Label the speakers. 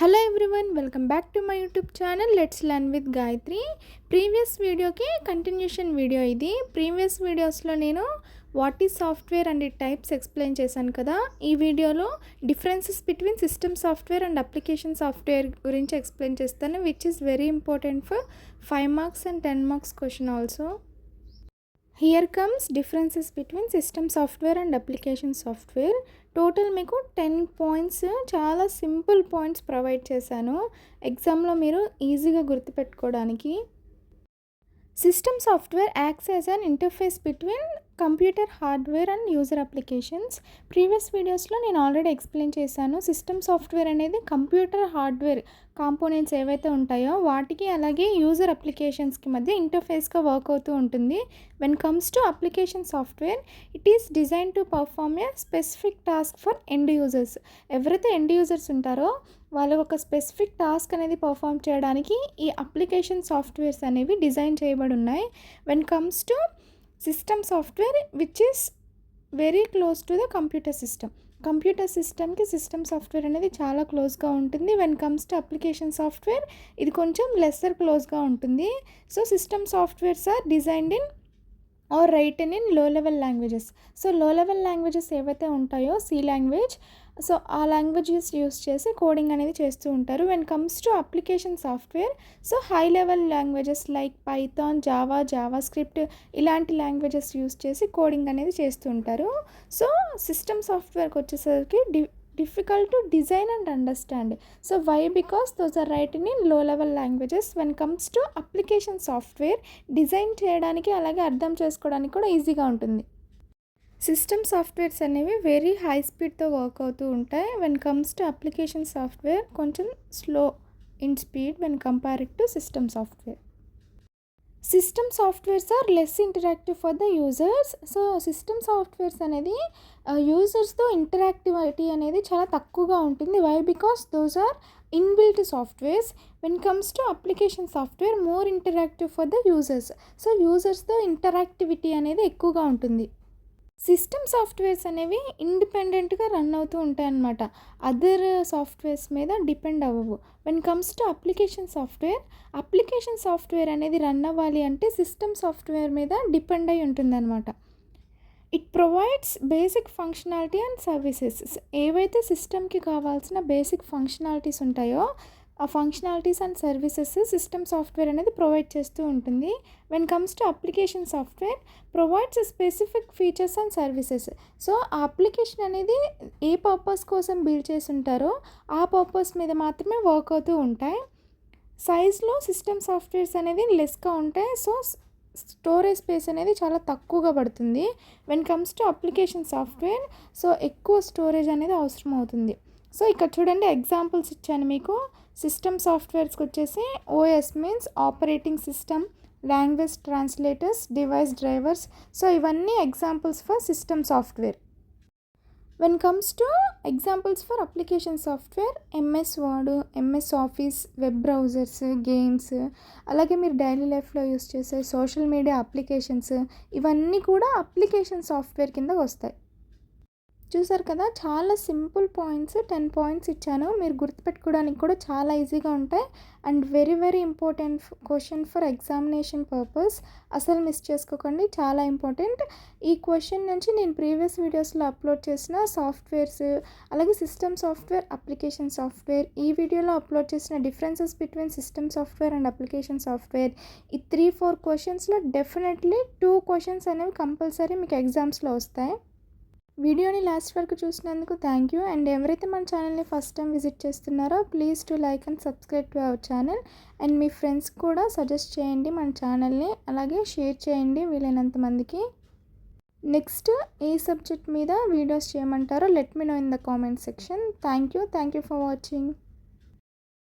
Speaker 1: Hello everyone, welcome back to my YouTube channel let's learn with Gayatri. Previous వీడియోకి continuation video ఇది. Previous వీడియోస్లో నేను what is software and types explain చేశాను కదా. ఈ వీడియోలో differences between system software and application software గురించి explain చేస్తాను, which is very important for 5 marks and 10 marks question also. Here comes differences between system software and application software. Total మీకు 10 points, చాలా simple points provide చేశాను ఎగ్జామ్లో మీరు ఈజీగా గుర్తుపెట్టుకోవడానికి. System software acts as an interface between computer hardware and user applications. Previous వీడియోస్లో నేను already explain చేశాను. సిస్టమ్ సాఫ్ట్వేర్ అనేది కంప్యూటర్ హార్డ్వేర్ కాంపోనెంట్స్ ఏవైతే ఉంటాయో వాటికి అలాగే యూజర్ అప్లికేషన్స్కి మధ్య ఇంటర్ఫేస్గా వర్క్ అవుతూ ఉంటుంది. When comes to application software, it is design to perform A specific task for end users. ఎవరైతే ఎండ్ యూజర్స్ ఉంటారో వాళ్ళు ఒక స్పెసిఫిక్ టాస్క్ అనేది పర్ఫామ్ చేయడానికి ఈ అప్లికేషన్ సాఫ్ట్వేర్స్ అనేవి డిజైన్ చేయబడి ఉన్నాయి. When comes to system software which is very close to the computer system. Computer సిస్టమ్కి సిస్టమ్ సాఫ్ట్వేర్ అనేది చాలా క్లోజ్గా ఉంటుంది. When comes to application software ఇది కొంచెం లెస్సర్ క్లోజ్గా ఉంటుంది. So system softwares are designed in or written in low level languages. So low level languages ఏవైతే ఉంటాయో సి లాంగ్వేజ్, సో ఆ లాంగ్వేజెస్ యూస్ చేసి కోడింగ్ అనేది చేస్తూ ఉంటారు. When comes to application software, so high level languages like Python, Java script ఇలాంటి languages use చేసి coding అనేది చేస్తూ ఉంటారు. సో సిస్టమ్ సాఫ్ట్వేర్కి వచ్చేసరికి difficult to design and understand. So why? Because those are written in low level languages. When comes to application software, design చేయడానికి అలాగే అర్థం చేసుకోవడానికి కూడా ఈజీగా ఉంటుంది. సిస్టమ్ సాఫ్ట్వేర్స్ అనేవి వెరీ హై స్పీడ్తో వర్క్ అవుతూ ఉంటాయి. When comes to application software కొంచెం slow in speed when compared to system software. System softwares are less interactive for the users. So system softwares అనేది యూజర్స్తో ఇంటరాక్టివిటీ అనేది చాలా తక్కువగా ఉంటుంది. Why? Because those are inbuilt softwares. When comes to application software more interactive for the users. So యూజర్స్తో interactivity అనేది ఎక్కువగా ఉంటుంది. System softwares అనేవి ఇండిపెండెంట్గా రన్ అవుతూ ఉంటాయి అన్నమాట, అదర్ సాఫ్ట్వేర్స్ మీద డిపెండ్ అవ్వవు. When comes to application software అనేది రన్ అవ్వాలి అంటే సిస్టమ్ సాఫ్ట్వేర్ మీద డిపెండ్ అయి ఉంటుందన్నమాట. It provides basic functionality and services. ఏవైతే సిస్టమ్కి కావాల్సిన బేసిక్ ఫంక్షనాలిటీస్ ఉంటాయో ఆ functionalities and services system software అనేది ప్రొవైడ్ చేస్తూ ఉంటుంది. When comes to application software provides specific features and services. So ఆ అప్లికేషన్ అనేది ఏ పర్పస్ కోసం బిల్డ్ చేసి ఉంటారో ఆ పర్పస్ మీద మాత్రమే వర్క్ అవుతూ ఉంటాయి. సైజ్లో సిస్టమ్ సాఫ్ట్వేర్స్ అనేది లెస్గా ఉంటాయి. సో స్టోరేజ్ స్పేస్ అనేది చాలా తక్కువగా పడుతుంది. When comes to application software so ఎక్కువ స్టోరేజ్ అనేది అవసరం అవుతుంది. సో ఇక్కడ చూడండి ఎగ్జాంపుల్స్ ఇచ్చాను మీకు. సిస్టమ్ సాఫ్ట్వేర్స్కి వచ్చేసి OS means operating system, language translators, device drivers. So ఇవన్నీ examples for system software. When comes to examples for application software MS Word, MS Office, web browsers, games, అలాగే మీరు డైలీ లైఫ్లో యూస్ చేసే social media applications ఇవన్నీ కూడా application software కింద వస్తాయి. చూసారు కదా, చాలా సింపుల్ పాయింట్స్ 10 పాయింట్స్ ఇచ్చాను, మీరు గుర్తుపెట్టుకోవడానికి కూడా చాలా ఈజీగా ఉంటాయి. And very very important question for examination purpose. అసలు మిస్ చేసుకోకండి, చాలా ఇంపార్టెంట్. ఈ క్వశ్చన్ నుంచి నేను ప్రీవియస్ వీడియోస్లో అప్లోడ్ చేసిన సాఫ్ట్వేర్స్ అలాగే సిస్టమ్ సాఫ్ట్వేర్, అప్లికేషన్ సాఫ్ట్వేర్, ఈ వీడియోలో అప్లోడ్ చేసిన differences between system software and application software, ఈ 3-4 క్వశ్చన్స్లో డెఫినెట్లీ 2 క్వశ్చన్స్ అనేవి కంపల్సరీ మీకు ఎగ్జామ్స్లో వస్తాయి. వీడియోని లాస్ట్ వరకు చూసినందుకు థ్యాంక్ యూ. అండ్ ఎవరైతే మన ఛానల్ని ఫస్ట్ టైం విజిట్ చేస్తున్నారో please to like and subscribe to our channel. And మీ ఫ్రెండ్స్ కూడా సజెస్ట్ చేయండి మన ఛానల్ని, అలాగే షేర్ చేయండి వీలైనంత మందికి. నెక్స్ట్ ఏ సబ్జెక్ట్ మీద వీడియోస్ చేయమంటారో let me know in the comment section. Thank you for watching.